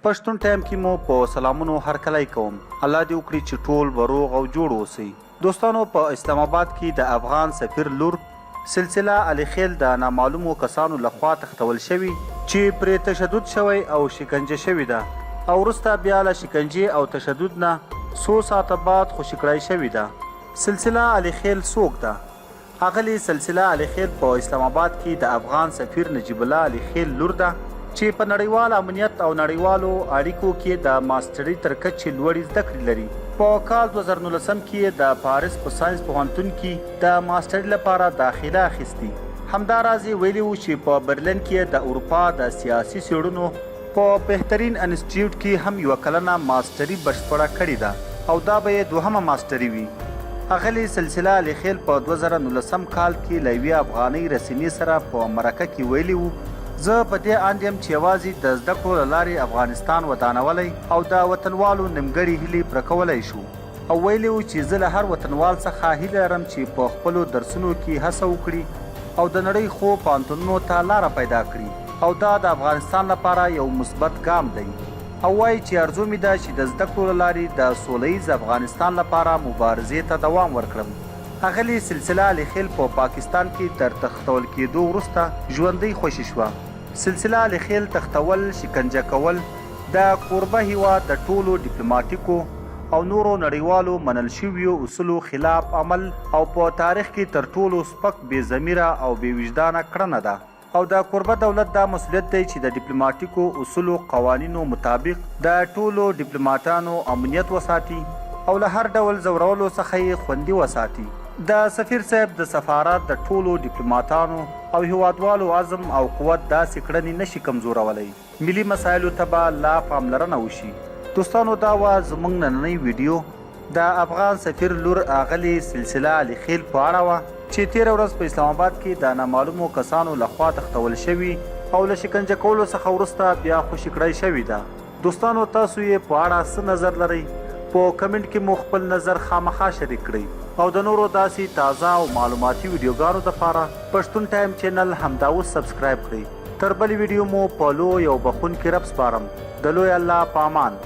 پښتون ټایم کې مو په سلامونو هرکلی کوم. الله دې وکړي چې ټول به روغ او جوړ اوسئ. دوستانو، په اسلام آباد کې د افغان سفیر لور سلسله علي خیل د نامعلومو کسانو لخوا تختول شوي چې پرې تشدد شوی او شکنجه شوې ده، او وروسته بیا له شکنجې او تشدد نه څو ساعته بعد خوشي کړای شوې ده. سلسله علي خیل څوک ده؟ اغلې سلسله علي خیل په اسلام آباد کې د افغان سفیر نجیب الله علي خیل لور ده چې په نړیوال امنیت او نړیوالو اړیکو کې د ماسټري تر کچې لوړې زده کړې لري. په کال 2019 کې د پاریس په ساینس پوهنتون کې د ماسټري لپاره داخله اخیستې. همداراز یې ویلي و چې په برلین کې د اروپا د سیاسي څېړنو په بهترین انسټیټیوټ کې هم یوه کلنه ماسټري بشپړه کړې ده او دا به یې دوهمه ماسټري وي. اغلې سلسله علي خیل په 2019 کال کې له یوې افغانۍ رسنۍ سره په مرکه کې ویلي و: زه په دې اند یم چې یوازې د زده کړو له لارې افغانستان ودانولی او د وطنوالو نیمګړې هیلې پوره کولی شو. او ویلي و چې زه له هر وطنوال څخه هیله لرم چې په خپلو درسونو کې هڅه وکړي او د نړۍ ښو پوهنتونونو ته لاره پیدا کړي، او دا د افغانستان لپاره یو مثبت ګام دی. او وایي چې ارزو مې ده چې د زده کړو له لارې د سوله ییز افغانستان لپاره مبارزې ته دوام ورکړم. اغلې سلسله علي خیل په پاکستان کې تر تختول کېدو وروسته ژوندۍ خوشي شوه. سلسله علي خیل تختول، شکنجه کول د کوربه هیواد د ټولو ډیپلوماټیکو او نورو نړیوالو منل شویو اصولو خلاف عمل او په تاریخ کې تر ټولو سپک، بې ضمیره او بې وجدانه کړنه ده. او د کوربه دولت دا مسؤلیت دی چې د ډیپلوماټیکو اصولو قوانینو مطابق د ټولو ډیپلوماټانو امنیت وساتي او له هر ډول ځورولو څخه یې خوندي وساتي. د سفیر صاحب د سفارت د ټولو ډیپلوماټانو او هیوادوالو عزم او قوت داسې کړنې نشي کمزورولی. ملي مسایلو ته به لا پاملرنه وشي. دوستانو، دا وه زموږ نننۍ ویډیو د افغان سفیر لور اغلې سلسله علي خیل په اړه وه چې تېره ورځ په اسلام آباد کې د نامعلومو کسانو لخوا تختول شوي او له شکنجه کولو څخه وروسته بیا خوشي کړای شوې ده. دوستانو، تاسو یې په اړه څه نظر لرئ؟ په کمنټ کې مو خپل نظر خامخا شریک کړئ او د نورو داسې تازه او معلوماتي ویډیوګانو دپاره پښتون ټایم چینل همدا اوس سبسکرایب کړئ. تر بلې ویډیو مو په لوی او بخښونکي رب سپارم. د لوی الله په امان.